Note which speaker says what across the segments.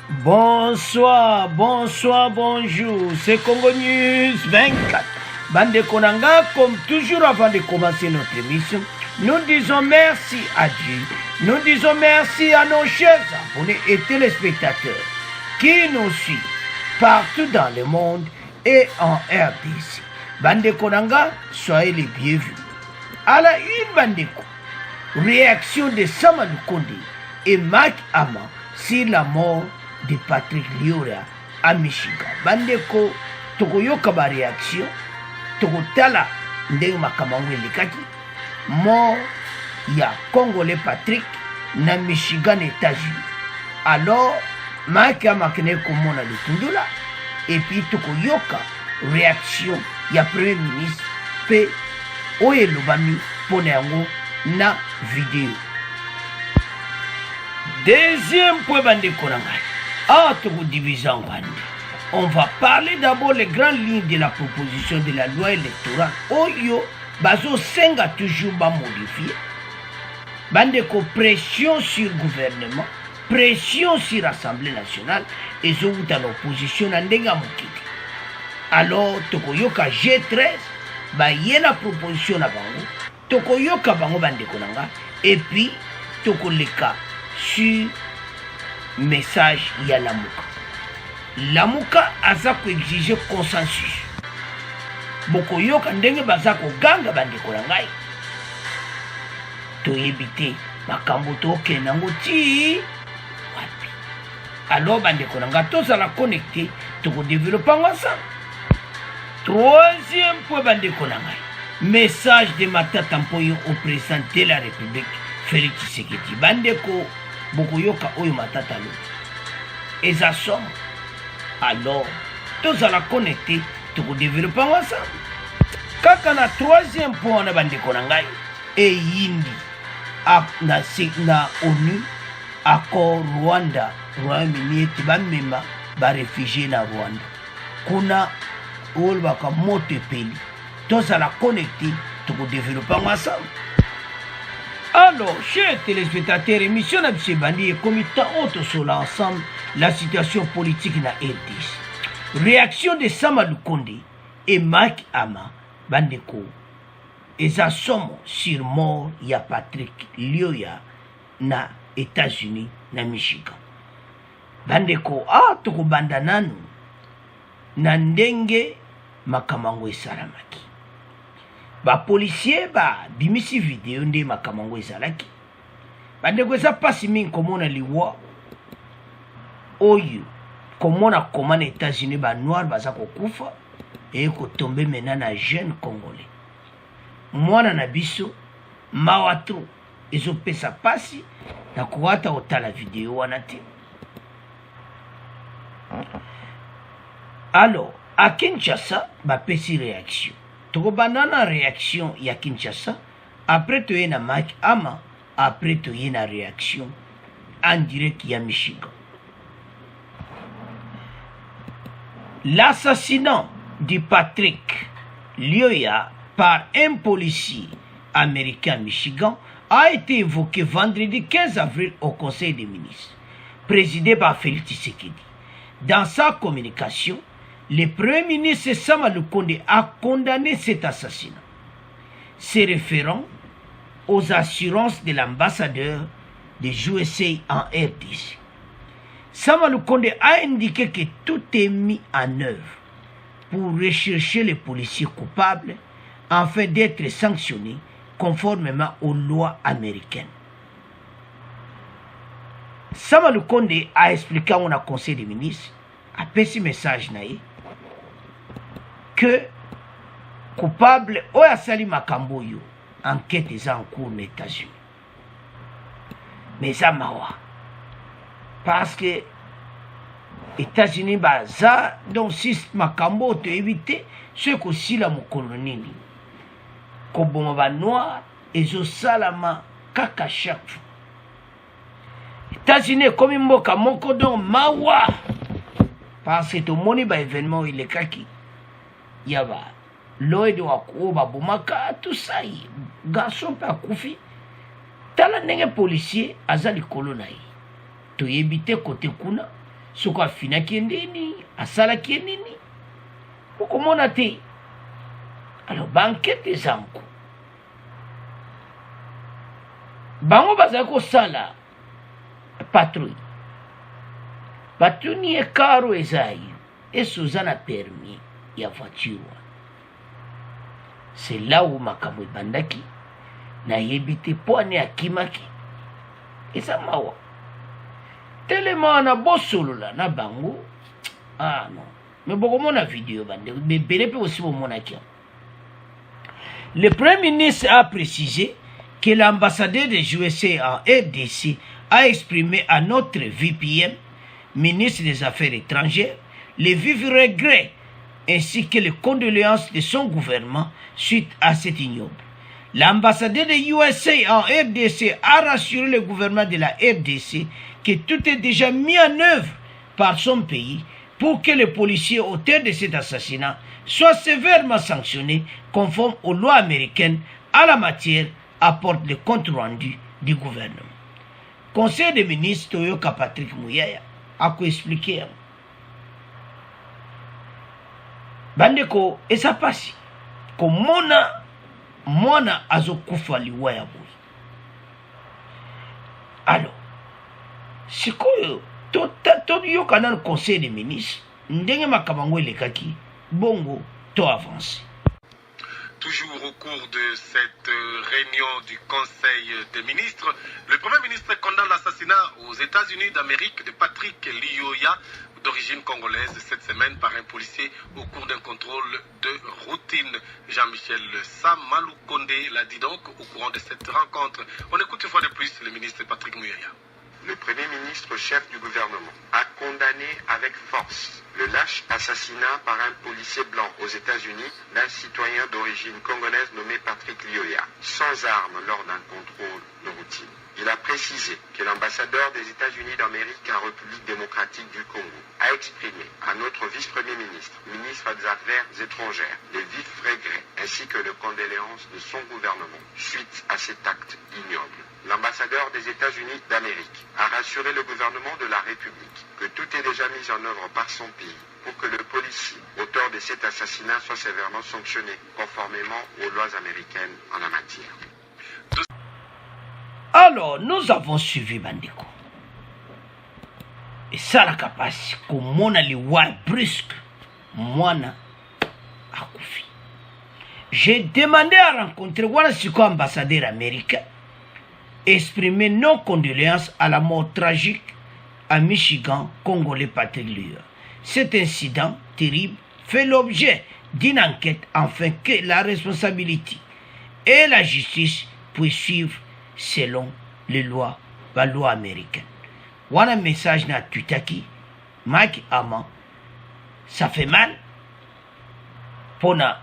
Speaker 1: Bonsoir, bonsoir, bonjour, c'est Congo News 24. Bande Konanga, comme toujours avant de commencer notre émission, nous disons merci à Dieu, nous disons merci à nos chers abonnés et téléspectateurs qui nous suivent partout dans le monde et en RDC. Bande Konanga, soyez les bienvenus. À la une, Bandeko, réaction de Samadou Kondé et Mike Ama sur la mort de Patrick Liora à Michigan. Bandeko, tokoyoka ba réaction, tokotala ndenge makamango elekaki, mort ya Congolais Patrick na Michigan, États-Unis. Alors, Mike Ama kene komona lutundula, et puis tokoyoka réaction ya Premier ministre pe oye lobami pona yango na vidéo. Deuxième point, Bandeko Nangai. On va parler d'abord les grandes lignes de la proposition de la loi électorale. Oyo, bazo senga toujours ba modifié. Bandeko, pression sur le gouvernement, pression sur l'Assemblée nationale, et zo dans l'opposition na ndenga mokiti. Alors, tokoyoka G13, ba yé la proposition na bango, tokoyoka bango Bandeko Nanga, et puis tokoleka sur message ya Lamuka. Lamuka aza ko exiger consensus. Bokoyoka ndenge baza ko ganga Bandeko Nangai. To yebite makambo to kenango ti wapi. Alors Bandeko Nanga tozala connecté to ko développer ensemble. Troisième point, Bandeko Nangai. Message de Matata Mpoyo au président de la République Félix Tshisekedi. Bandeko bokoyoka oyo matata lo eza somme. Alors tozala connecté tokodévelopper ensemble. Kaka na troisième point na Bandeko Nangai eyindi na ONU accord Rwanda Royaume-Uni ete bamema baréfugie na Rwanda kuna oyo baka moto epeli. Tozala connecté tokodévelopper ensemble. Alors, chers téléspectateurs, émission de Bandi et comité autre sur l'ensemble, la situation politique na RDC. Réaction de Samadou Kondé et Mike Ama, Bandeko, et ça somme sur mort ya Patrick Liora na États-Unis, na Michigan. Bandeko, toko bandananu, na ndenge makamango esalamaki. Ba policier ba bimisi vidéo nde makamango ezalaki. Bandeko eza pasi mingi komona liwa oyo komona koma na États-Unis ba noir baza kokufa e kotombe mena na jeune congolais. Mwana na biso mawatro ezopesa pasi na kuwata otala vidéo wana te. Alors à Kinshasa ba pesi réaction. Toko banana réaction ya Kinshasa, après tu na Mike Ama, après tu na réaction en direct ya Michigan. L'assassinat de Patrick Liora par un policier américain à Michigan a été évoqué vendredi 15 avril au Conseil des ministres, présidé par Félix Tshisekedi. Dans sa communication, le Premier ministre Samadou Kondé a condamné cet assassinat, se référant aux assurances de l'ambassadeur des USA en RDC. Samadou Kondé a indiqué que tout est mis en œuvre pour rechercher les policiers coupables afin d'être sanctionnés conformément aux lois américaines. Samadou Kondé a expliqué à un conseil des ministres, a fait ce message que coupable oya sali makambo yo enquête est en cours aux États-Unis. Mais ça mawa parce que États-Unis baza donc si makambo to éviter ce que si la mokolonini ko boma ba noir ezo salama kaka chaque fois. États-Unis comme mboka moko donc mawa parce que to moni ba événement il est kaki yaba loide wakuba bomaka tout ça garçon pa kufi tala ndenge policier azali kolona yi to yebite côté kuna soko afinaki nini asalaki nini okomona te. Alors bankete eza nko bango bazali kosala patrouille batuni ekaro eza yo esi oza na permis ya voiture wana. C'est là où makambo ebandaki nayebi te mpo ane akimaki eza mawa telema na bosolola na bango. Ah non, mais bokomona video bande bebele mpe aussi bomonaki yango. Le Premier ministre a précisé que l'ambassadeur des USA en RDC a exprimé à notre VPM, ministre des Affaires étrangères, les vifs regrets ainsi que les condoléances de son gouvernement suite à cette ignoble. L'ambassadeur des USA en RDC a rassuré le gouvernement de la RDC que tout est déjà mis en œuvre par son pays pour que les policiers auteurs de cet assassinat soient sévèrement sanctionnés conformes aux lois américaines à la matière, apporte le compte rendu du gouvernement. Conseil des ministres Toyoka Patrick Muyaya a expliqué. Bandeko esa pasi komona mwana azokufa liwa ya boyi. Alors sikoyo toyoka na conseil des ministres ndenge makabango elekaki bongo to avance.
Speaker 2: Toujours au cours de cette réunion du Conseil des ministres, le Premier ministre condamne l'assassinat aux États-Unis d'Amérique de Patrick Lyoya, d'origine congolaise, cette semaine par un policier au cours d'un contrôle de routine. Jean-Michel Samalou Kondé l'a dit donc au courant de cette rencontre. On écoute une fois de plus le ministre Patrick Muyaya.
Speaker 3: Le Premier ministre chef du gouvernement a condamné avec force le lâche assassinat par un policier blanc aux États-Unis d'un citoyen d'origine congolaise nommé Patrick Lyoya, sans armes lors d'un contrôle de routine. Il a précisé que l'ambassadeur des États-Unis d'Amérique en République démocratique du Congo a exprimé à notre vice-premier ministre, ministre des Affaires étrangères, les vifs regrets ainsi que les condoléances de son gouvernement suite à cet acte ignoble. L'ambassadeur des États-Unis d'Amérique a rassuré le gouvernement de la République que tout est déjà mis en œuvre par son pays pour que le policier, auteur de cet assassinat, soit sévèrement sanctionné conformément aux lois américaines en la matière.
Speaker 1: Alors, nous avons suivi Bandeko. Et ça, la capacité, comme on a les lois brusques, Mwana Akoufi. J'ai demandé à rencontrer Wanasiko, ambassadeur américain, exprimer nos condoléances à la mort tragique à Michigan, Congolais Patrick Lyoya. Cet incident terrible fait l'objet d'une enquête afin que la responsabilité et la justice puissent suivre selon les lois, la loi américaine. Wana message na tutaki, Mike Ama, ça fait mal pour na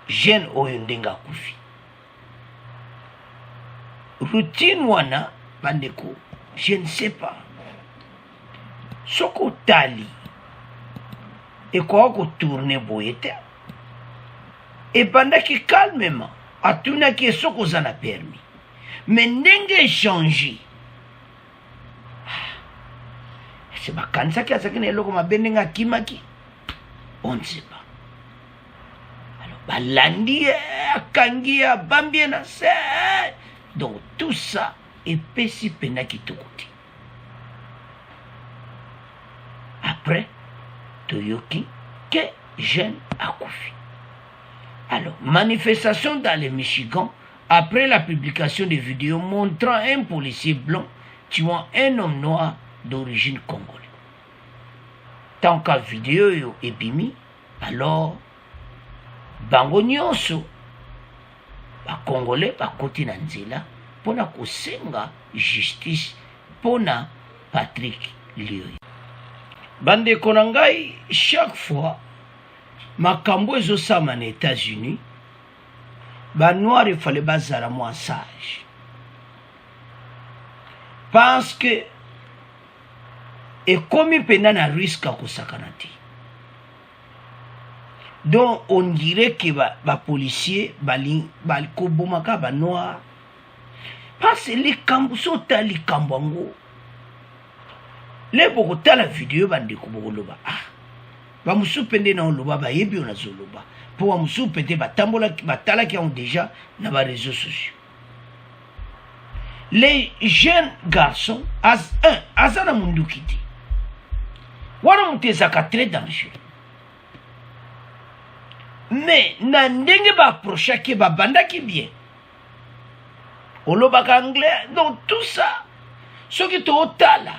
Speaker 1: jeune oyundenga kufi. Routine wana, bandeko, je ne sais pas. Soko tali, et quoi qu'on tourne boyete, et pendant qu'il calmement, a tourné qui soko zana permis. Mais n'enge changé. C'est pas quand ça qui a ça qui n'est pas comme benenga kimaki. On ne sait pas. Alors balandi kangia bambiena c'est donc tout ça est pessi pena qui te côté. Après Toyoki que jeune a couffé. Alors manifestation dans le Michigan. Après la publication des vidéos montrant un policier blanc tuant un homme noir d'origine congolaise. Tant qu'à vidéo est bimi, alors bango nyonso ba congolais ba koti na nzela pona kosenga justice pona Patrick Lyoya. Bande konangai chaque fois makambo ezosama na États-Unis. Ba noir il fallait bazara moins sage parce que et comme il peine un risque à kosakanati donc on dirait que ba policier bali kobomaka ba noir parce que les kambuso tali kambango le bokotala video bandeko bokoloba bamusu pende na oloba bayebi yo nazoloba mpo bamusu pete batalaki yango déjà na baréseaux sociaux. Les jeunes garçons aza na munduki te wana moto ezalaka très dangereux, mais na ndenge baapprochaki babandaki bien olobaka anglais. Donc tout ça soki tootala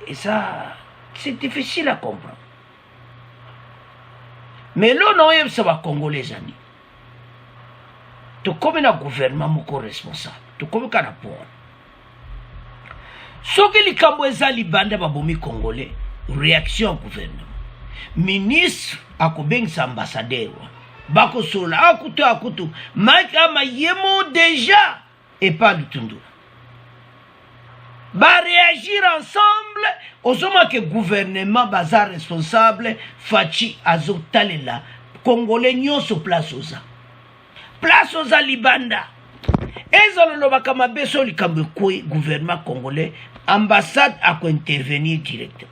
Speaker 1: et ça c'est difficile à comprendre. Mais là non yebisa bacongolais ani tokomi na gouvernement moko responsable, tokomi ka na pona soki likambo eza libanda babomi congolais, réaction au gouvernement, ministre akobengisa ambassadeur bakosola akutu Mike Amayemo déjà et pas du Tundura ba réagir ensemble osoma que gouvernement baza responsable fachi azotalela congolais nyonso place oza libanda ezolobaka mabe so likambo ekoi gouvernement congolais ambassade ako intervenir directement.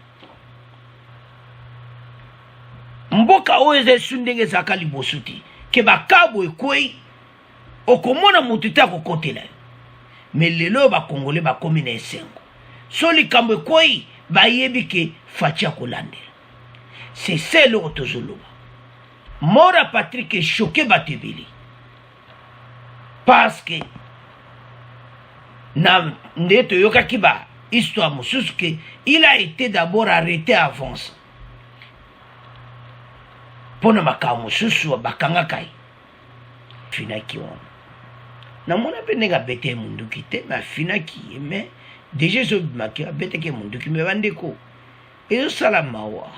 Speaker 1: Mboka oyo ezesu ndenge ezalaka liboso te ke bakabo ekoi okomona motu te akokotela yo, mais lelo bakongole bakomi na esengo so likambo ekoi bayebi ke faci akolandela. C'est ça eloko tozoloba. Mora Patrick echoke bato ebele parce que na nde toyokaki ba histoire mosusu ke il a été d'abord arrêté avant ça pona makambo mosusu bakangaka ye finaki wana namona mpe ndenge abete munduki te me afinaki ye me déjà ezobimaki abetaki munduki me bandeko ezosala mawa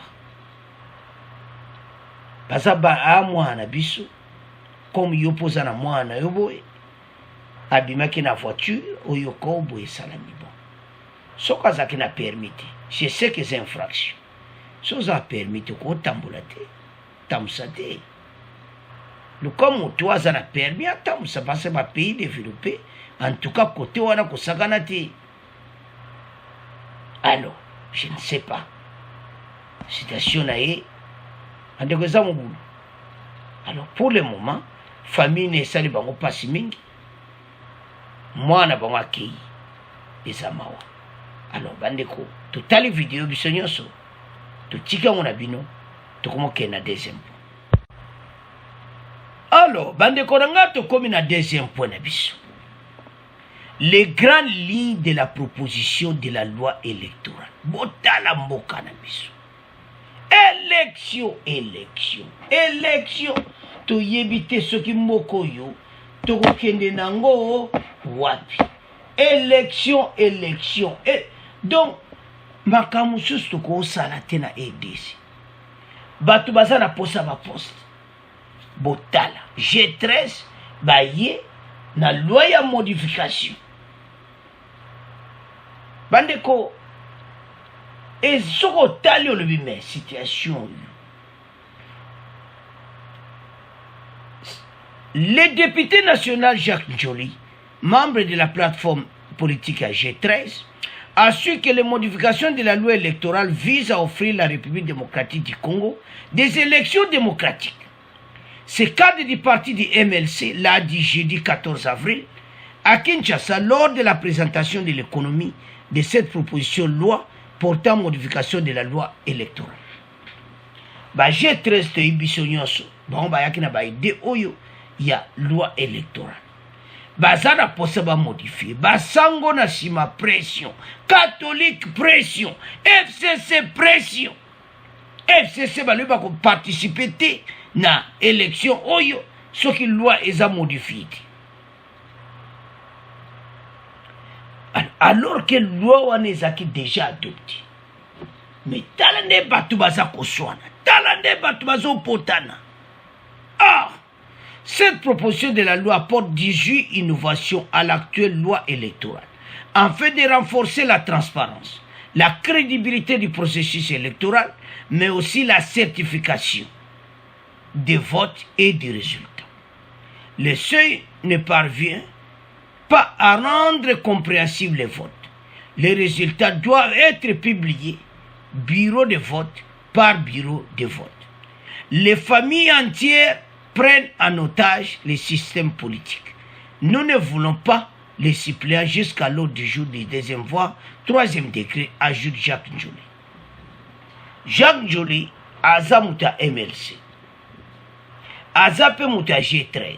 Speaker 1: baza mwana biso comme yo poza na mwana yo boye abimaki na voiture oyo ko boye salami bon soki azalaki na permis te je sais que c'est infraction so oza permis te kotambola te tamusa te lokola moto aza na permis atamusa parce bapays développé en tout cas côté wana kosakana te. Alors je ne sais pas situation na ye andeko eza mobulu. Alors pour le moment famille ne esali bango pasi mingi mwana bango akei eza mawa. Alors bandeko totali video biso nyonso totika ngo na bino tokomoke na deuxième point. Alors bandeko nanga tokomi na deuxième point na biso, les grandes lignes de la proposition de la loi électorale. Botala mboka na biso élection toyebi soki mboko yo tokokende nango wapi. Élection et donc makambo mosusu tokosala te na EDC bato baza na posa baposte botala G13 baye na loi ya modification bandeko ezoko tali olobi me situation. Le député national Jacques Njoli, membre de la plateforme politique à G13, a su que les modifications de la loi électorale visent à offrir à la République démocratique du Congo des élections démocratiques. Ce cadre du parti du MLC l'a dit jeudi 14 avril à Kinshasa lors de la présentation de l'économie de cette proposition de loi portant modification de la loi électorale. G13 toyibiso nyonso bayaki na baide oyo ya loi électorale. Bazana posa ba modifier basango na sima pression catholique pression FCC pression FCC baluba ko participer te na élection oyo soki loi eza modifiée. Alors que loi wana ezaki déjà adoptée. Mais talande batu baza koswana talande batu bazo potana. Cette proposition de la loi apporte 18 innovations à l'actuelle loi électorale, afin de renforcer la transparence, la crédibilité du processus électoral, mais aussi la certification des votes et des résultats. Le seuil ne parvient pas à rendre compréhensibles les votes. Les résultats doivent être publiés, bureau de vote par bureau de vote. Les familles entières prennent en otage les systèmes politiques. Nous ne voulons pas les suppléants jusqu'à l'ordre du jour du deuxième voie, troisième décret, ajoute Jacques Njoli. Jacques Njoli, aza muta MLC. Aza pe muta G13.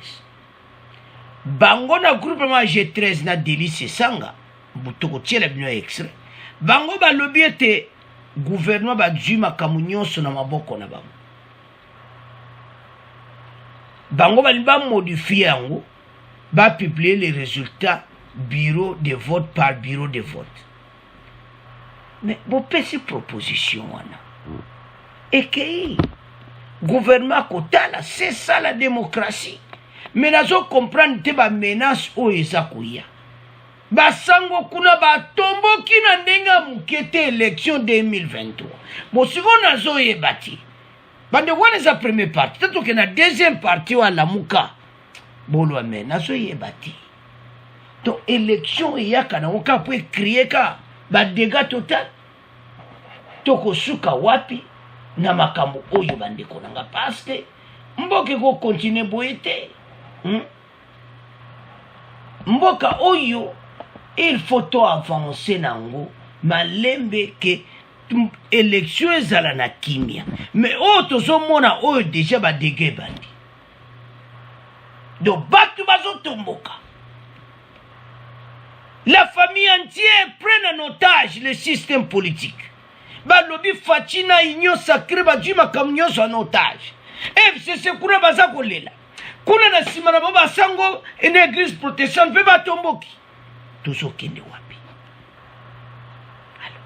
Speaker 1: Bango na groupement G13 na Délice Sanga, butoko tiele bino extrait. Bango ba lobi ete gouvernement ba djuma kamunyoso na maboko na bango. Bango ba liba modifier yango, ba publier les résultats bureau de vote par bureau de vote. Mais bon pesi proposition wana. Et que gouvernement kotala, c'est ça la démocratie. Mais nazo comprendre te ba menace o ezakuya. Ba sango kuna ba tombo kina ndenga mukete élection 2023. Bon si on nazo yebati. Bande wana za première partie, tato ke na deuxième partie wa la muka. Bolo amen nazo yebati. Donc élection yaka na oka po crier ka ba dégâts total. Toko suka wapi na makambo oyo bandeko nanga paske mboke ko continuer boyete. Mboka oyo il faut avancer nango malembe ke élection ezala na kimia mais oyo tozomona oyo déjà badege bandi donc batu bazotomboka. La famille entière prenne en otage le système politique. Balobi Fatina union sacrée bajima kamnyo en otage. FCC kuna baza kolela. Kuna na simana baba sango une église protestante pe batomboki. Tozo kende wapi. Alors.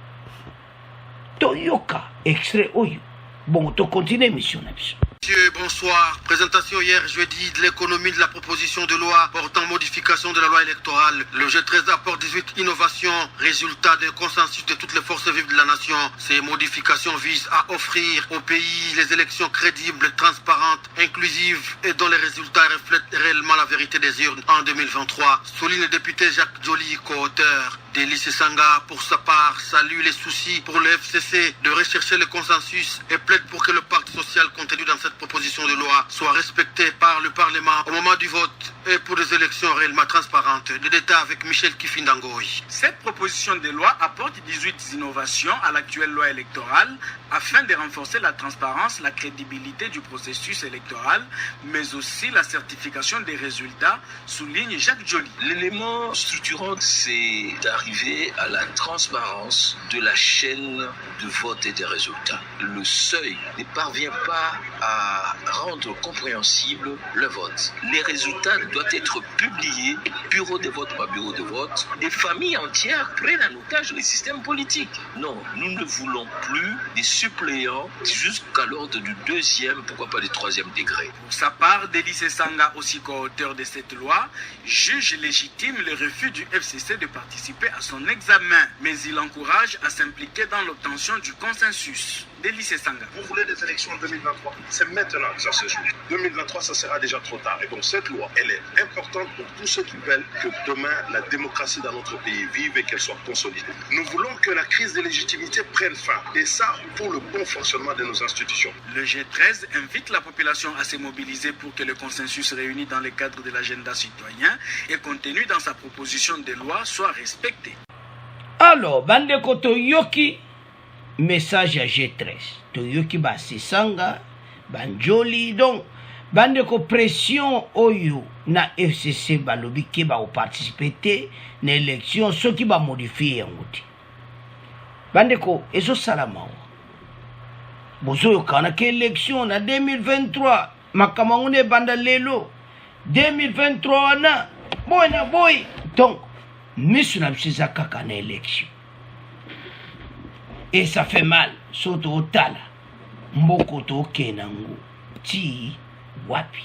Speaker 1: Toyoka extrait oyo. Bon, to continue mission na biso.
Speaker 2: Monsieur, bonsoir. Présentation hier jeudi de l'économie de la proposition de loi portant modification de la loi électorale. Le G13 apporte 18 innovations, résultat d'un consensus de toutes les forces vives de la nation. Ces modifications visent à offrir au pays les élections crédibles, transparentes, inclusives et dont les résultats reflètent réellement la vérité des urnes en 2023. Souligne le député Jacques Njoli, co-auteur. Délice Sanga, pour sa part, salue les soucis pour le FCC de rechercher le consensus et plaide pour que le pacte social contenu dans cette proposition de loi soit respecté par le Parlement au moment du vote et pour des élections réellement transparentes. Des détails avec Michel Kifindangoy.
Speaker 4: Cette proposition de loi apporte 18 innovations à l'actuelle loi électorale afin de renforcer la transparence, la crédibilité du processus électoral, mais aussi la certification des résultats, souligne Jacques Njoli.
Speaker 5: L'élément structurant, c'est d'arriver à la transparence de la chaîne de vote et des résultats. Le seuil ne parvient pas à rendre compréhensible le vote. Les résultats doivent être publiés, bureau de vote par bureau de vote. Des familles entières prennent en otage les systèmes politiques. Non, nous ne voulons plus des suppléants jusqu'à l'ordre du deuxième, pourquoi pas du troisième degré.
Speaker 4: Pour sa part, Délice Sanga, aussi co-auteur de cette loi, juge légitime le refus du FCC de participer à son examen, mais il encourage à s'impliquer dans l'obtention du consensus. Délice Sanga.
Speaker 6: Vous voulez des élections en 2023? C'est maintenant que ça se joue. 2023, ça sera déjà trop tard. Et donc cette loi, elle est importante pour tous ceux qui veulent que demain, la démocratie dans notre pays vive et qu'elle soit consolidée. Nous voulons que la crise de légitimité prenne fin. Et ça, pour le bon fonctionnement de nos institutions.
Speaker 4: Le G13 invite la population à se mobiliser pour que le consensus réuni dans le cadre de l'agenda citoyen et contenu dans sa proposition de loi soit respecté.
Speaker 1: Alors, bande koto yoki message à G13. Toyoki ba Sesanga, Banjoli, donc bande ko pression oyo na FCC balobi ke ba participer na élection ceux qui ba modifier yangote. Bande ko ezo salama. Bozo yokana ke élection na 2023 makamangune banda lelo 2023 na boy donc misu na bisiza kaka na élection. Et ça fait mal, surtout au tala. Mboko to kenango. Ti wapi.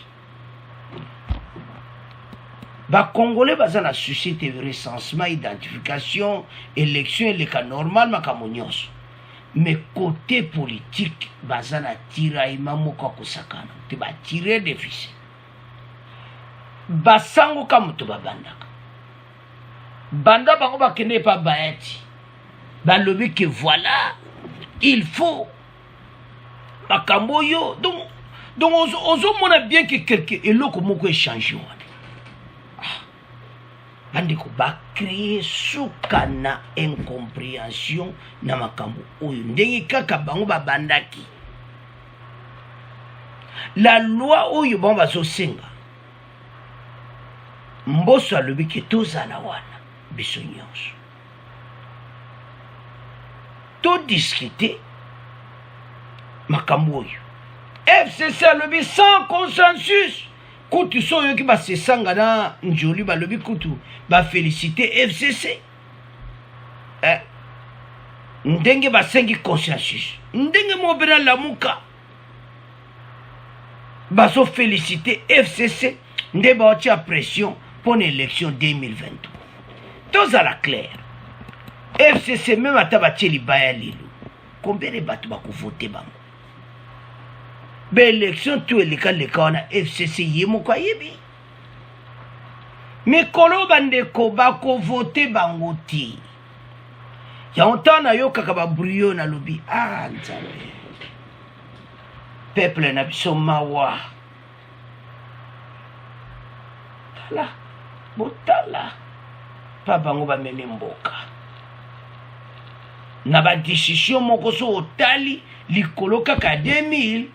Speaker 1: Ba Congolais baza na société de recensement, identification, élection et les cas normal makamonyos. Mais côté politique, baza na tiraima moko kusakana. Te ba tirer des fils. Basango kamuto babandaka. Banda bango bakende pa baeti. balobi que voilà, il faut makambo yo. Donc on a bien que quelqu'un et l'autre moko échange. Bandiko ba créer sukana incompréhension na makambo oyo ndenge kaka bango babandaki. La loi oyo bango bazosenga mboso alobi ke tozala wana biso nyonso todiscute makambo oyo. FCC alobi sans consensus kutu so yoki basesanga na njoli balobi kutu bafélicité FCC ndenge basengi consensus ndenge mobela lamuka baso félicité FCC nde baotia pression pour l'élection 2023. Tozala clair FCC même ata batie libaya lelo combien de bato bakovote bango élection tout eleka wana FCC ye moko ayebi mikolo bandeko bakovote bango ti ya ontana yo kaka babruyo na lobi nzambe peuple na biso mawa tala botala pa bango bamemi mboka na badesisio moko so otali likolo kaka 2022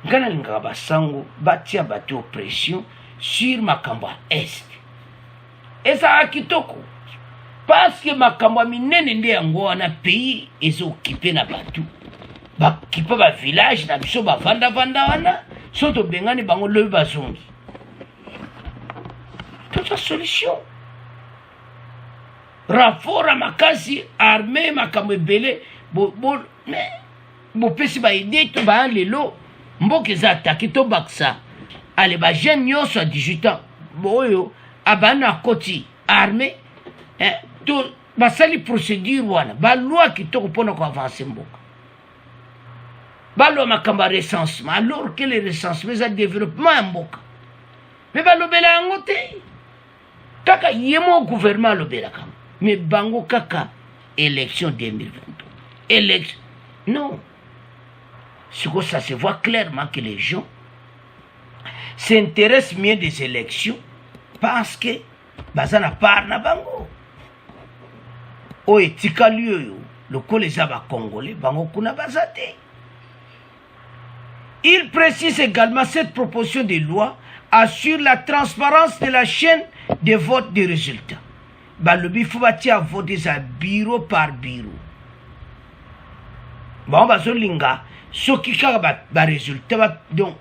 Speaker 1: ngana lingaka basango batia bato pression sur makambo ya est ezala kitoko parce que makambo ya minene nde yango wana pays ezokipe na bato bakipe bavillage na biso bavandavanda wana so tobengani bango lobi bazongi tota solution renfort ya makasi armée makambo ebele bopesi baide to baya lelo mboka eza ataki tobakisa ale bajeune nyonso ya 18 ans oyo abana akoti armée to basali procédure wana balwa kitoko mpona koavanse mboka balwa makambo ya recensement alors que le recensement eza développement ya mboka me balobela yango te kaka ye mo gouvernement alobelaka me bango kaka élection 2022 élection non. Ça se voit clairement que les gens s'intéressent mieux des élections parce que bazana parna bango o etika liyo le koleza ba congolais bango kuna bazate. Il précise également cette proposition de loi assure la transparence de la chaîne de vote des résultats. Balobi faut batia voter à bureau par bureau. Bon bazolinga soki kaka baresultat donc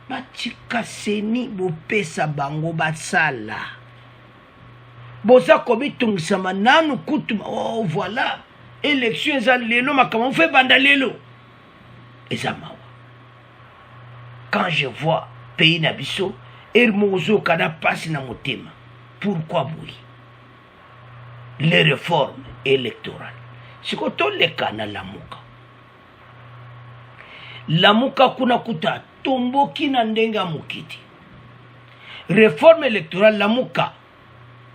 Speaker 1: batika seni bopesa bango basala boza kobitungisama nanu kutu oh voilà élection eza lelo makambo fe banda lelo eza mawa. Quand je vois pays na biso ermozo kana pasi na motema pourquoi boui les réformes électorales sikoto leka na lamuka kuna kuta tomboki na ndenga mokiti réforme électorale lamuka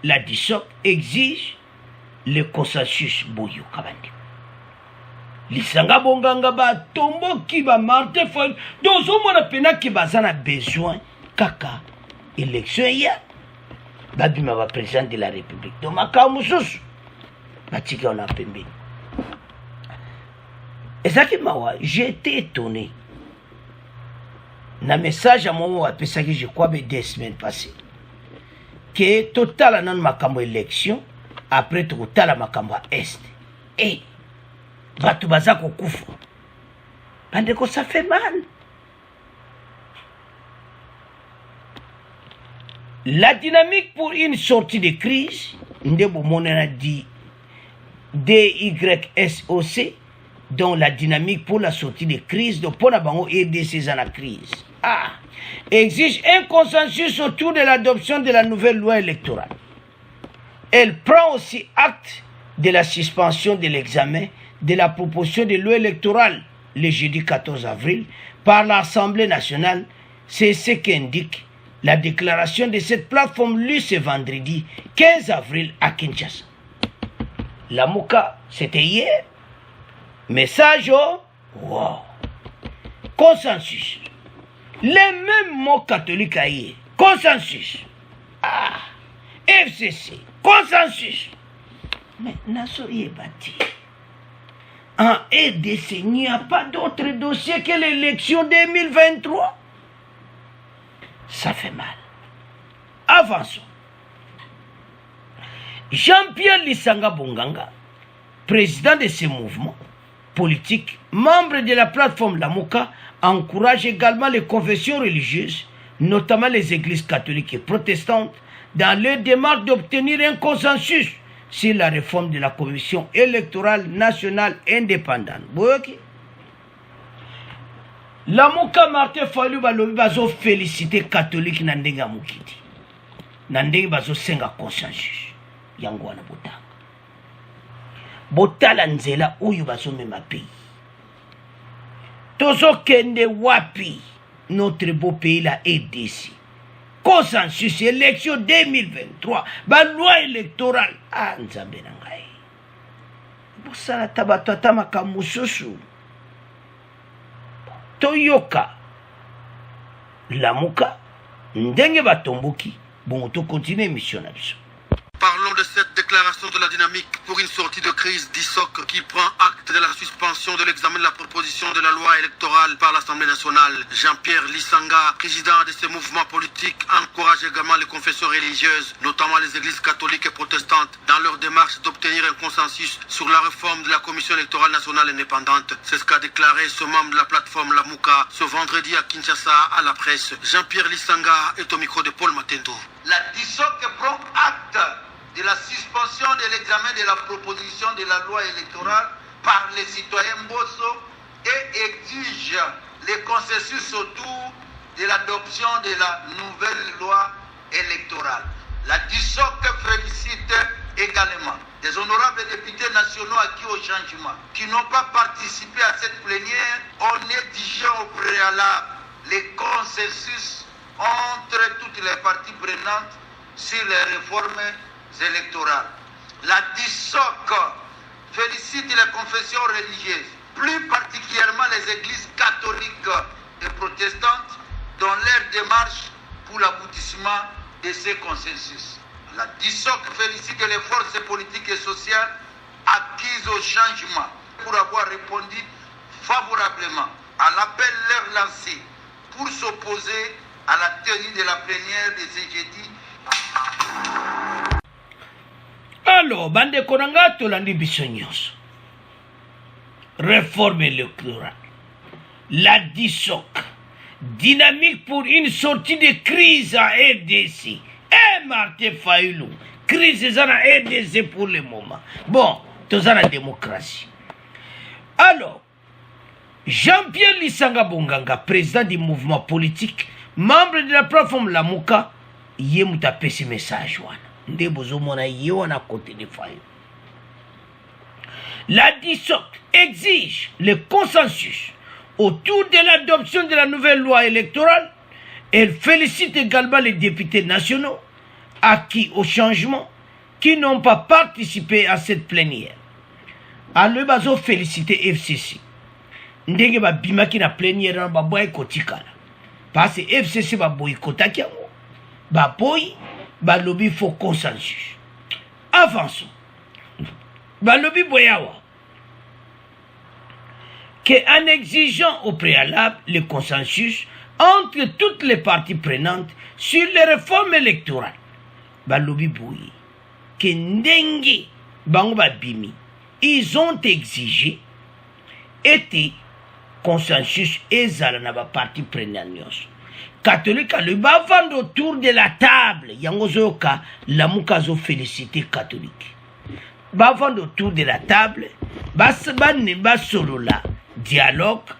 Speaker 1: la DISOP exige le consensus boyo kabandi lisanga bonganga ba tomboki ba Martin Fayulu dozo mona pena ki bazana besoin kaka élection ya babima ba président de la république donc makamususu batika on a pembeni. Et ça qui m'a j'ai été étonné. Dans le message à moi, je crois, 2 semaines passées, que total nan makambo élection, après total makambo est. Et, batu bazako kufa. Bandeko, ça fait mal. La dynamique pour une sortie de crise, Ndebo Monena dit DYSOC, dont la dynamique pour la sortie de crise, de Ponabango aider ces en la crise, exige un consensus autour de l'adoption de la nouvelle loi électorale. Elle prend aussi acte de la suspension de l'examen de la proposition de loi électorale le jeudi 14 avril par l'Assemblée nationale. C'est ce qu'indique la déclaration de cette plateforme lue ce vendredi 15 avril à Kinshasa. Lamuka, c'était hier. Message, wow. Consensus. Les mêmes mots catholiques à hier. Consensus. Ah. FCC. Consensus. Mais Nassau y est bâti. En RDC, il n'y a pas d'autre dossier que l'élection 2023. Ça fait mal. Avançons. Jean-Pierre Lisanga Bonganga, président de ce mouvement politique, membre de la plateforme Lamuka, encourage également les confessions religieuses, notamment les églises catholiques et protestantes, dans leur démarche d'obtenir un consensus sur la réforme de la Commission électorale nationale indépendante. Lamuka Martin Fayulu balobi bazo féliciter catholique na ndenga mukiti. Na ndenga bazo senga consensus. Yango wana botanga. Botala nzela uyu bazo mema pays. Tozo kende wapi notre beau pays la RDC. Consensus élection 2023. Ba loi électorale. Ah nzambe na ngai. Bosala tabatata makamususu. Toyoka Lamuka ndenge batomboki bon to continue mission na biso.
Speaker 2: Parlons de cette déclaration de la dynamique pour une sortie de crise d'ISOC qui prend acte de la suspension de l'examen de la proposition de la loi électorale par l'Assemblée nationale. Jean-Pierre Lisanga, président de ce mouvement politique, encourage également les confessions religieuses, notamment les églises catholiques et protestantes, dans leur démarche d'obtenir un consensus sur la réforme de la Commission électorale nationale indépendante. C'est ce qu'a déclaré ce membre de la plateforme Lamuka ce vendredi à Kinshasa à la presse. Jean-Pierre Lisanga est au micro de Paul Matendo.
Speaker 7: La DISOC prend acte de la suspension de l'examen de la proposition de la loi électorale par les citoyens Bosso et exige le consensus autour de l'adoption de la nouvelle loi électorale. La DISOC félicite également des honorables députés nationaux acquis au changement qui n'ont pas participé à cette plénière en exigeant au préalable les consensus entre toutes les parties prenantes sur les réformes électorales. La DISOC félicite les confessions religieuses, plus particulièrement les églises catholiques et protestantes, dans leur démarche pour l'aboutissement de ces consensus. La DISOC félicite les forces politiques et sociales acquises au changement pour avoir répondu favorablement à l'appel leur lancé pour s'opposer à la tenue de la plénière de ce jeudi.
Speaker 1: Alors, bande konanga tolandi biso nyonso. Réforme électorale. La DISOC. Dynamique pour une sortie de crise à RDC. Martin Fayulu. Crise à la RDC pour le moment. Bon, tout ça la démocratie. Alors, Jean-Pierre Lisanga Bonganga, président du mouvement politique, membre de la plateforme Lamuka, yé mouta pesi message wana. Nde bozo mona yé wana côté de Fayulu. La DISOC exige le consensus autour de l'adoption de la nouvelle loi électorale. Elle félicite également les députés nationaux acquis au changement qui n'ont pas participé à cette plénière. Alors, bazo féliciter FCC. Ndenge ba bimaki na plénière ba boy kotikala. Parce que FCC ba boycotaki yango. Ba boy ba lobby faut consensus. Avançons. Ba lobby boyawa. Que en exigeant au préalable le consensus entre toutes les parties prenantes sur les réformes électorales. Balobi boui. Que ndenge bango bimi. Ils ont exigé été consensus ezala na ba partie prenante. Catholique le bavand autour de la table. Yango zoka Lamuka zo féliciter catholique. Bavand autour de la table. Bas ne ba solo la dialogue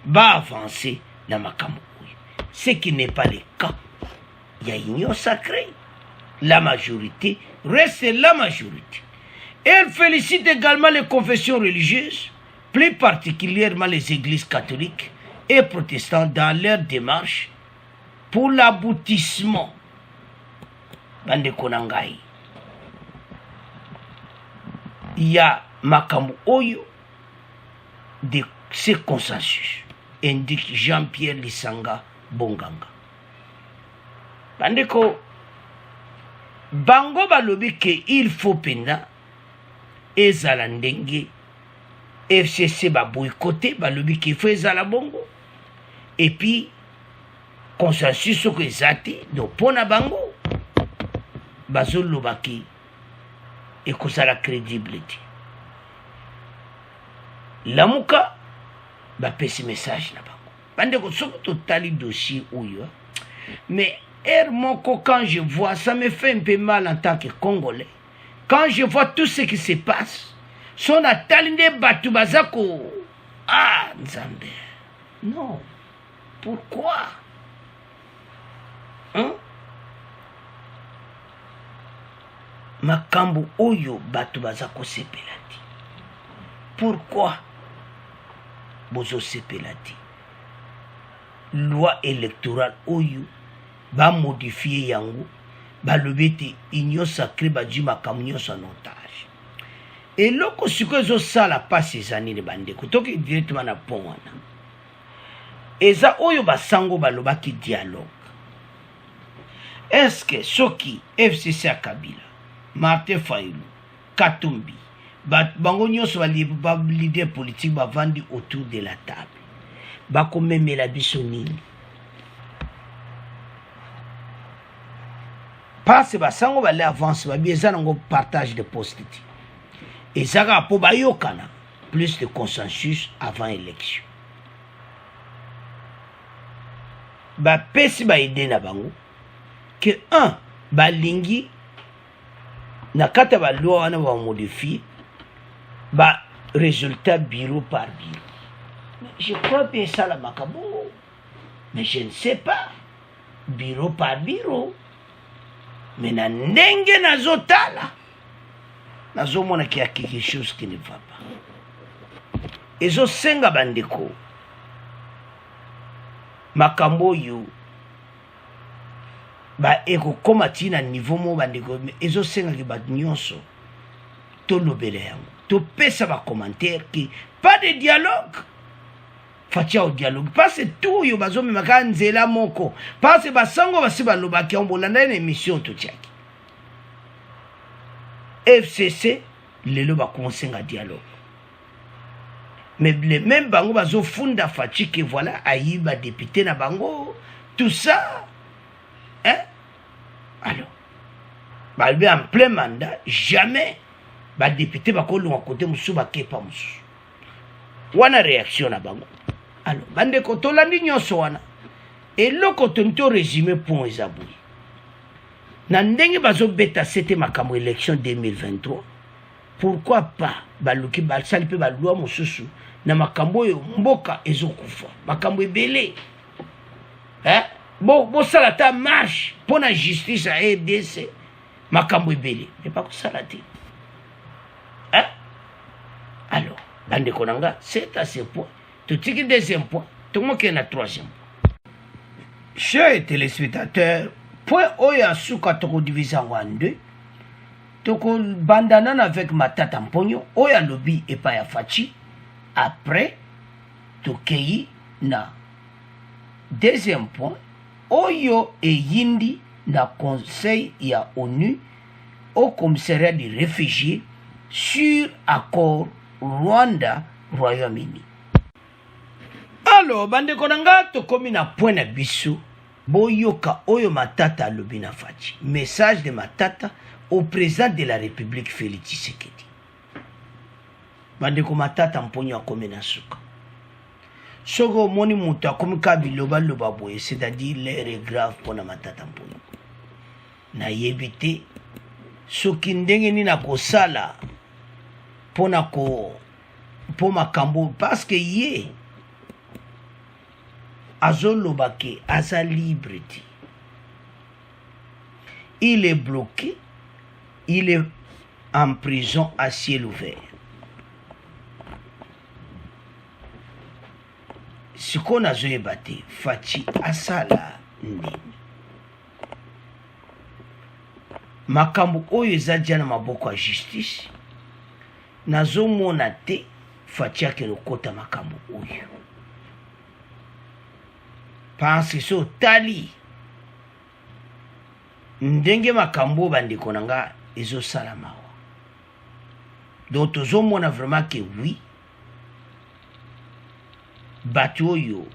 Speaker 1: va avancer dans makambo. Ce qui n'est pas le cas. Il y a union sacrée. La majorité reste la majorité. Elle félicite également les confessions religieuses, plus particulièrement les églises catholiques et protestantes dans leur démarche pour l'aboutissement. Bande Konangai. il y a makambo oyo de ce consensus, indique Jean-Pierre Lisanga Bonganga. Bandeko, bango balobi ke il faut penda ezala ndenge FCC ba boycotté balobi ke il faut ezala bongo, et puis consensus soko ezati do pona bango bazoloba ki ekozala crédibilité. Lamuka bapesi message na bango. Bandeko soko totali dossier oyo, mais moko, quand je vois, ça me fait un peu mal en tant que Congolais. Quand je vois tout ce qui se passe, son atalinde batu bazako. Ah, Nzambe. Non. Pourquoi? Hein? Makambu oyo batu bazako sepelati. Pourquoi? Bozo sepelati. Loi électorale oyo ba modifier yango ba lobete union sacrée ba du makamnyo son otage. Et loko siko zo sala passe ces années de bandeko toki directement na pont wana. Eza oyo ba sango ba lobaki dialogue. Est-ce que soki FCC a Kabila, Martin Fayulu, Katumbi, bango nyonso ba leader politique ba vandi autour de la table. Ba komemela biso nini? Parce que sango ba le avance ba bieza nango partage de postes. Et ça va pour bayokana plus de consensus avant élection. Ba pesi ba idée na bango que un ba lingi na kata ba loi wana ba modifier ba résultat bureau par bureau. Je crois bien ça la makabo, mais je ne sais pas bureau par bureau. Mais na ndenge nazotala nazomona qu'il y a quelque chose qui ne va pas. Ezo senga bandeko makambo yo ba eko komati na niveau mo bandeko ezo senga ki ba nyonso to lobele yango to pesa ba commentaire ki pas de dialogue. Fatia au dialogue parce que tout yo bazo memaka nzela moko parce que basango basi balobaki ombolanda na émission to tiaki FCC lelo ba commencer un dialogue, mais les mêmes bango bazo funda Fatia que voilà ayiba député na bango tout ça hein. Alors balbe en plein mandat jamais ba député ba ko longa côté musu ba kepa musu wana réaction na bango. Alors, bande kotolandi nyonso wana. Et loko tonto résumé pour ezabui. Na ndenge bazo beta c'était makambo élection 2023. Pourquoi pas baluki balsali pe balua mosusu na makambo yo mboka ezokufa. Makambo ebele. Hein? Bo salata marche pour la justice à RDC. Makambo ebele. Mais pas que salate. Hein? Alors, bande konanga, c'est à ce point. Tout ce qui est deuxième point, tout le monde qui est à troisième point. Chers téléspectateurs, point oya suka toko divisé en deux. Toko bandana avec Matata Mponyo, oya lobby et pas ya Fachi. Après, tokei na deuxième point, oyo et yindi na conseil ya ONU au commissariat des réfugiés sur accord Rwanda-Royaume-Uni. Alors, bande konanga to komi na point na biso boyoka oyo Matata alobi na Fachi. Message de Matata au président de la République Félix Tshisekedi. Bande ko Matata Mponyo akomi na suka. Soko moni mutu akomi ka biloba loba boye, c'est-à-dire l'air est grave pour na Matata Mponyo. Na yebite soki ndenge ni na kosala pona ko po makambo parce que yé Azolobake, Aza libre. Il est bloqué, il est en prison à ciel ouvert. Ce qu'on a zoébaté, Fachi Asala Nini. Makambo oyo ezadjana maboko à justice. nazomona te Faci akende kokota makambo oyo parce so tali ndenge makambo bandeko na nga ezosala mawa. Donc tozomona vraiment que oui bato oyo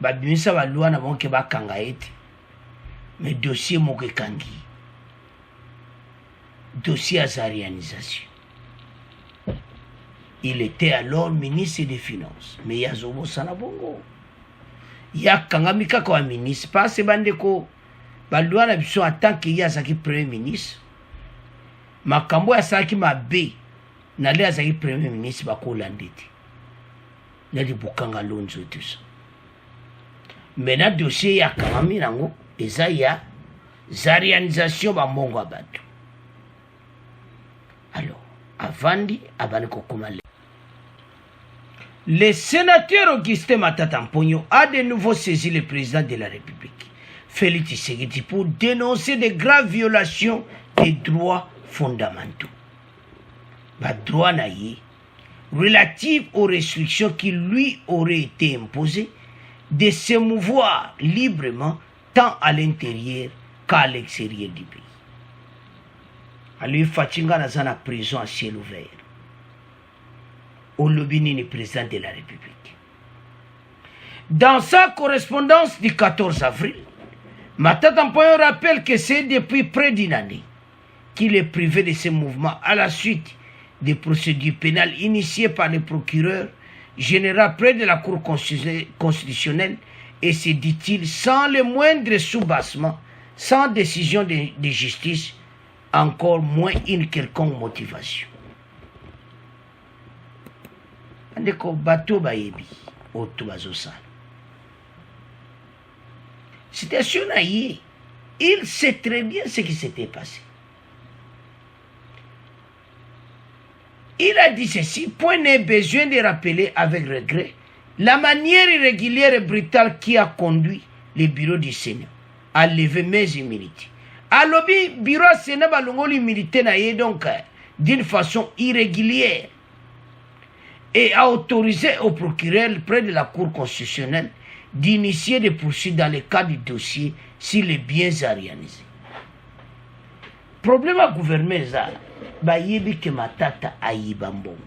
Speaker 1: babimisa balwa na bango ke bakanga ete mais dossier moko ekangi dossier à réalisation. Il était alors ministre des Finances. Mais il y a Zobo Sanabongo. Il y a Kangamika comme ministre. Pas ce bandeko. Balouana biso en tant qu'il y a Zaki Premier ministre. Makambo ya Zaki Mabe. Nale ya Zaki Premier ministre bako landete. Nali Bukanga Lonzo tout ça. Maintenant dossier ya Kangami nango. Eza ya réalisation ba mongo abatu. Alors, Avandi, Abaneko Kumale. Le sénateur Augustin Matata Mponyo a de nouveau saisi le président de la République, Félix Tshisekedi, pour dénoncer de graves violations des droits fondamentaux. Les droits relatifs aux restrictions qui lui auraient été imposées de se mouvoir librement tant à l'intérieur qu'à l'extérieur du pays. À lui, Fatinga n'a pas prison à ciel ouvert. Au Lobini, président de la République. Dans sa correspondance du 14 avril, Matata Mponyo rappelle que c'est depuis près d'une année qu'il est privé de ses mouvements à la suite des procédures pénales initiées par le procureur général près de la Cour constitutionnelle et se dit-il sans le moindre soubassement, sans décision de justice, encore moins une quelconque motivation. Andeko bato bayebi otubazosala. Situation naïe, il sait très bien ce qui s'était passé. Il a dit ceci, point n'est besoin de rappeler avec regret la manière irrégulière et brutale qui a conduit le bureau du Sénat à lever mes immunités. À l'objet bureau Sénat balongoli militaire naïe donc d'une façon irrégulière et a autorisé au procureur près de la Cour constitutionnelle d'initier des poursuites dans le cas du dossier si les biens à réaliser. Problème à gouvernement ça, bayebi ke matata ayiba mbongo.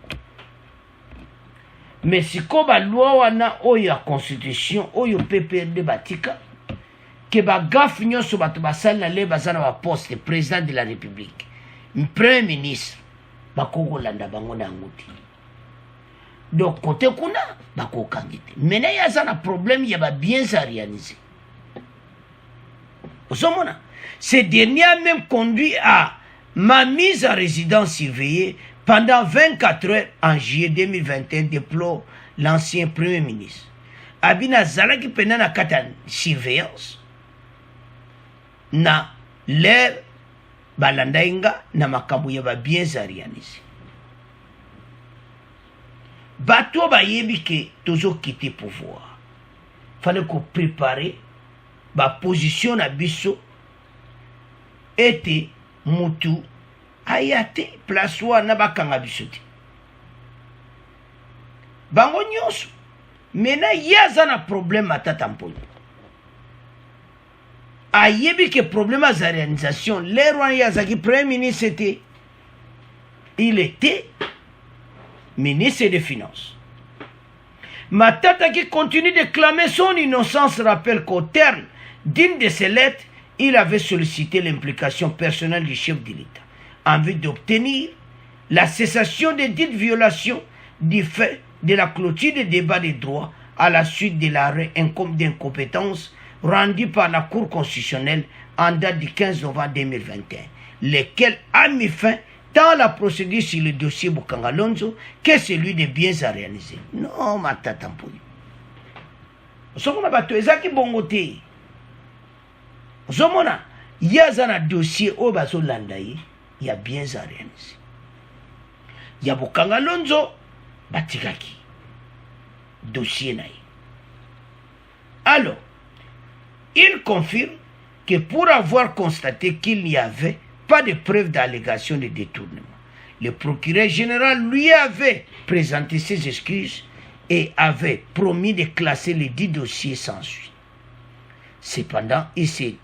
Speaker 1: Mais si ko ba loi wana oyo ya constitution oyo PPRD batika ke ba gaf nyonso bato basala le bazana ba poste président de la République, premier ministre bakoko landa bango na nguti. Donc côté kuna bako kangite. Maintenant il y a un problème, il y a bien à réaliser. Ce dernier a même conduit à ma mise en résidence surveillée pendant 24 heures en juillet 2021, déplore l'ancien premier ministre. Abina Zalaki pendant la katan surveillance na l'air balandainga na makambo ya ba bien à réaliser. Bato bayebi ke tozo quitter pouvoir. Fallait qu'on prépare ba position na biso ete mutu ayate place wana bakanga biso te. Bango nyonso mena yaza na problème Matata Mponyo. Ayebi ke problème à réalisation l'air wana yaza ki premier ministre était il était ministre des Finances. Matata qui continue de clamer son innocence rappelle qu'au terme d'une de ses lettres, il avait sollicité l'implication personnelle du chef de l'État en vue d'obtenir la cessation de dites violations du fait de la clôture des débats des droits à la suite de l'arrêt d'incompétence rendu par la Cour constitutionnelle en date du 15 novembre 2021, lequel a mis fin tant la procédure sur le dossier Bukanga Lonzo que celui des biens à réaliser. Non, Matata Mponyo. Osomona bato ezaki bongote. Osomona yaza na dossier o bazo landa ye, ya biens à réaliser. Ya Bukanga Lonzo batikaki dossier na ye. Alors, il confirme que pour avoir constaté qu'il n'y avait pas de preuve d'allégation de détournement, le procureur général lui avait présenté ses excuses et avait promis de classer les 10 dossiers sans suite. Cependant, il s'est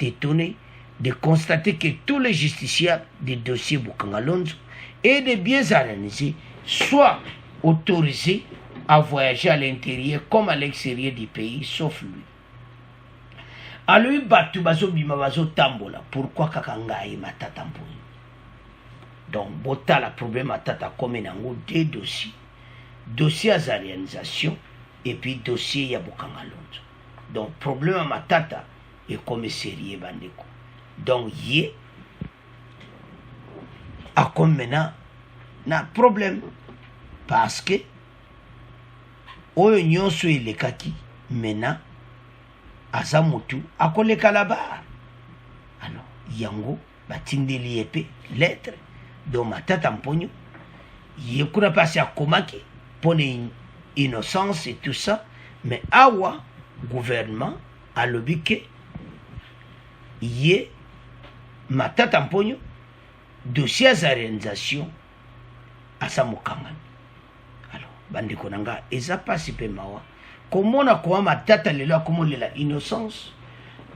Speaker 1: étonné de constater que tous les justiciables des dossiers Boukangalonzo et des biens organisés soient autorisés à voyager à l'intérieur comme à l'extérieur du pays, sauf lui. Alors, batu bazo bima bazo tambola. Pourquoi kakangaye matata mponi? Donc, bota la problème matata comme nango deux dossiers. Dossier à réalisation et puis dossier ya Boukangalonzo. Donc, problème matata est comme sérieux bandeko. Donc, yé a comme maintenant na problème parce que oyo nyonso elekaki maintenant aza mutu akoleka là-bas. Alors yango batindeli epe lettre do matata mponyo yekuna pasi akomaki pone innocence et tout ça, mais awa gouvernement alobi ke ye matata mponyo dossier à réalisation asa mokangani. Alors bandeko nanga eza pasi pe mawa komona kwa matata lelo akomolela innocence.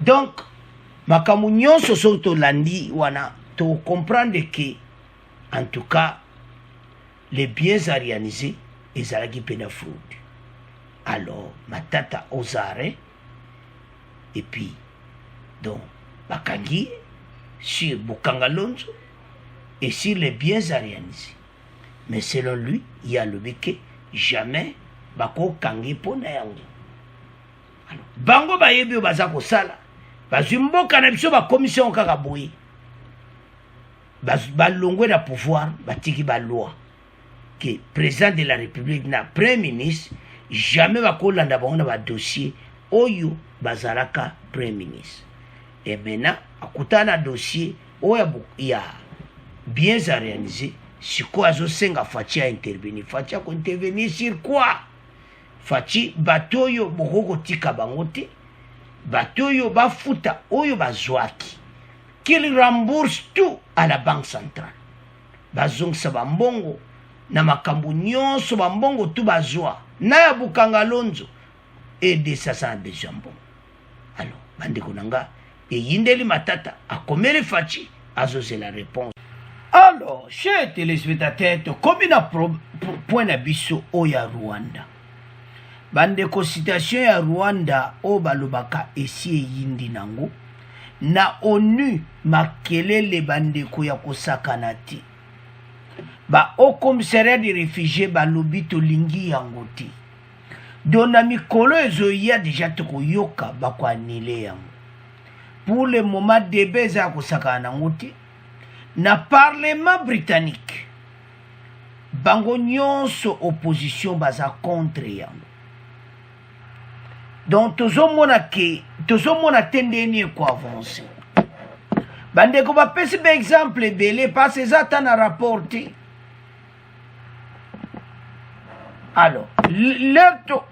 Speaker 1: Donc makamu nyonso soto landi wana to comprendre que en tout cas les biens à réaliser ezalaki pena fraude. Alors matata aux arrêts et puis donc bakangi sur Boukangalonzo et sur les biens à réaliser. Mais selon lui, il y a le béquet, jamais bako kangi pona yango. Alors, bango bayebi bazako sala, bazumboka na biso ba commission kaka boye. Balongwe na pouvoir, batiki ba loi que président de la République na premier ministre jamais bako landa bango ba dossier oyo bazalaka premier ministre. Et maintenant, akutana dossier oya ya bien à réaliser. Si quoi azo senga Fachi a intervenir, Fachi a intervenir sur quoi? Fachi batoyo bokoko tika bangote, batoyo bafuta oyo bazwaki, qu'il rembourse tout à la banque centrale. Bazong sa bambongo na makambo nyonso bambongo tout bazwa na ya Boukangalonzo et de ça ça besoin bon. Alors bandeko nanga et yindeli matata akomele Fachi azo c'est la réponse. Alors, chers téléspectateurs, comme il a point d'abisso au ya Rwanda. Bandeko citation ya Rwanda o balobaka esi yindi nango na ONU makelele bandeko ya kosakana te. Ba au commissariat des réfugiés balobi to lingi yango te. Dona mikolo ezoya déjà toko yoka bako anile yango. Pour le moment débat za kosakana nango te. Na parlement britannique bango nyonso opposition baza contre yango. Donc tozomona tendeni ko avancer. Bandeko ba pesi ba exemple belé parce que ça na rapporté. Alors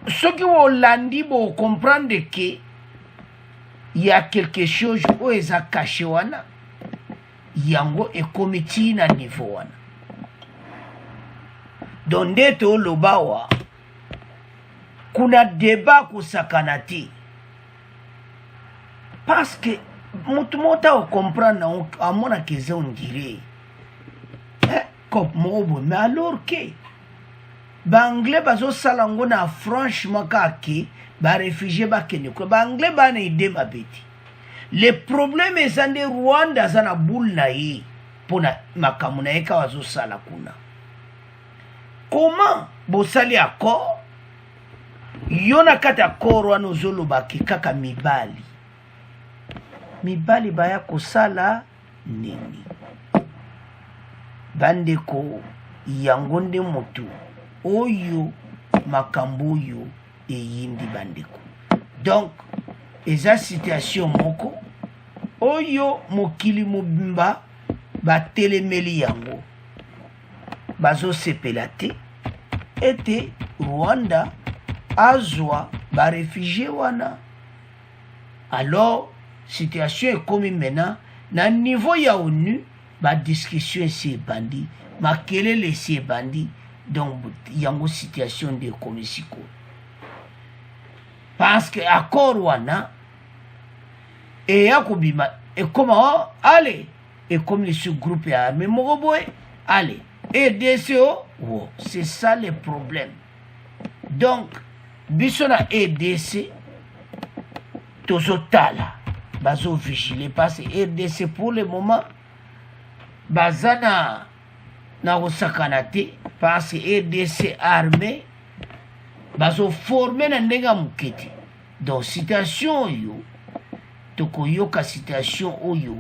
Speaker 1: ceux qui ont landi bo comprendre que il y a quelque chose où ils a caché wana. Yango e komiti na niveau wana. Donde to lobawa kuna débat kusakana te. Parce que mutumota o comprendre amona keze on dirait comme mobo mais alors que banglais bazo salango na franchement kaki ba réfugié ba kene ko banglais ba na ide mabeti. Le problème est que Rwanda zana boule na ye pona makamuna eka wazo sala kuna. Comment bosali accord? Yona kata accord wana zolo baki kaka mibali. Mibali baya kosala nini? Bandeko yangonde motu oyo makambo yo e yindi bandeko. Donc eza situation moko oyo mokili mobimba batelemeli yango bazo sepela te ete Rwanda azwa ba réfugié wana. Alors situation est comme maintenant na niveau ya ONU ba discussion c'est bandi makele lesi ebandi donc yango situation de komisiko parce que accord wana eya kobima ekoma allez et comme les sous-groupes armés moko boye allez EDCO c'est ça le problème donc biso na EDC tozotala bazo vigiler parce que EDC pour le moment bazana na osakana te parce que EDC armé bazo former na ndenga mukete donc situation yo tokoyoka situation oyo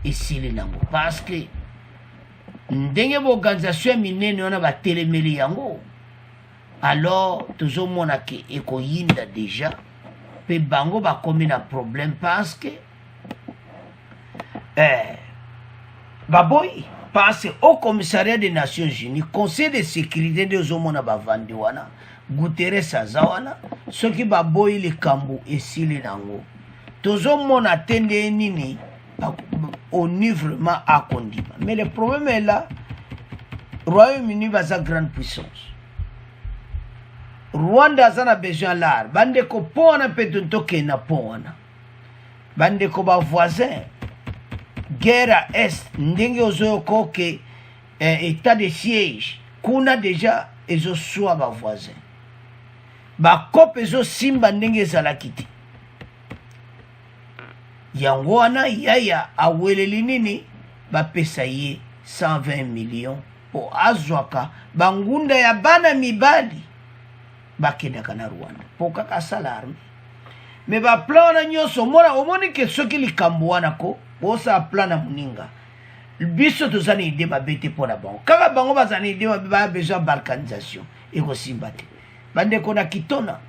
Speaker 1: esili nango parce que ndenge organisation minene wana batelemeli yango alors tozomona ke ekoyinda déjà pe bango bakomi na problème parce que baboyi parce au commissariat des Nations Unies conseil de sécurité de zomona bavandi wana Guterres aza wana soki baboyi likambo esili nango tozomona tende nini au niveau vraiment à condima mais le problème est là Royaume-Uni va sa grande puissance Rwanda a besoin l'art bande ko pona petunto ke na pona bande ko ba voisin guerre à est ndenge ozo ko ke état de siège kuna déjà ezo soit ba voisin ba kope ezo simba ndenge ezalaki te yango wana yaya aweleli nini bapesa ye 120 millions po azwaka bangunda ya bana mibali bakendaka na Rwanda po kaka sala arme me baplan wana nyonso omoni ke soki likambo wana ko bosa plan na moninga biso tozana ide babete mpo na bango kaka bango bazana ide ba besoin balkanisation ekosimba te bandeko na kitona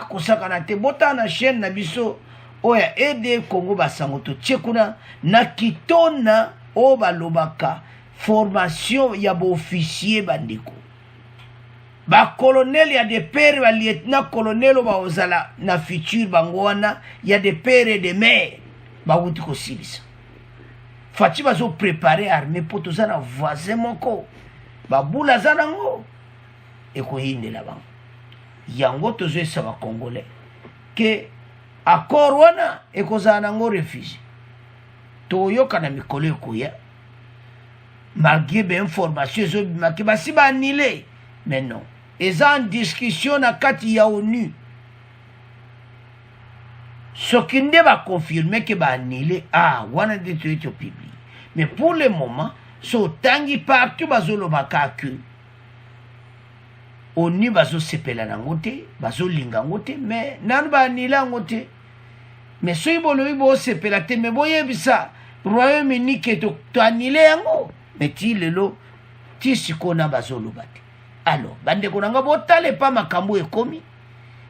Speaker 1: kosakana te botana na chaîne na biso oya ede Congo basango to tchekuna na kitona o balobaka formation ya ba officier bandeko ba colonel ya de père ba lieutenant colonel ba ozala na futur bango wana ya de père et de mère ba wuti ko silisa fati bazo préparer armée pour tozana voisin moko ba bula zanango eko hindela bango yango tozo esa ba congolais que accord wana ekozala nango refugé toyoka na mikolo ekoya malgré information ezobimaki basi baanile mais non eza en discussion na kati ya ONU soki nde baconfirme ke baanile wana nde toyeti opiblie mais pour le moment so otangi partout bazolobaka ke ONU bazosepela nango te bazolinga yango te mais nanu baanile yango te mais soki bolobi bosepela te mais boyebisa Royaume-Uni ke toanile yango mais ti lelo ti sikona bazoloba te alors bandeko nanga botale pa makambo ekomi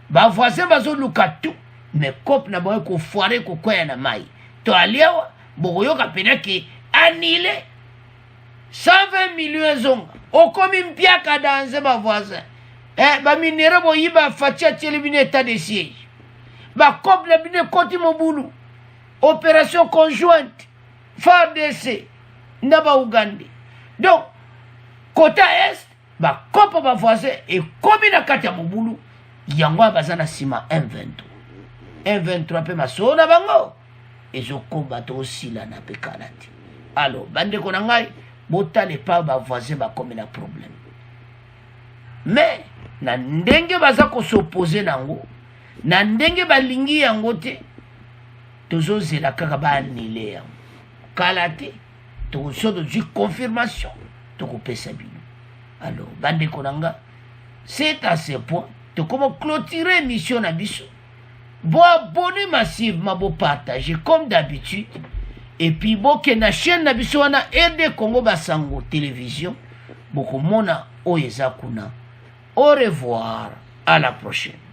Speaker 1: bavoisin bazoluka tout mais kope na bango kofoire kokwea na mai to aliawa bokoyoka pena ke anile 120 millions ezonga okomi mpiaka danse bavoisin baminere boyiba fati atieli bino état de siège bakope na bino ekoti mobulu opération conjointe FARDC na baugande donc côté est bakope bavoisin ekomi na kati ya mobulu yango baza na nsima 123 mpe masoo na bango ezokomba to osila na mpe kala te alors bandeko na ngai botala epa bavoisin bakomi na problème mais na ndenge baza kosopose nango na ndenge balingi yango te tozozela kaka baanile yango kala te tokoso tozwi confirmation tokopesa bino alors bandeko na nga c'est à ce point tokoma clôturer émission na biso bo abonner massivement bo partager comme d'habitude et puis boke na chaîne na biso wana RD Congo Basango télévision bokomona oyo eza kuna au revoir à la prochaine.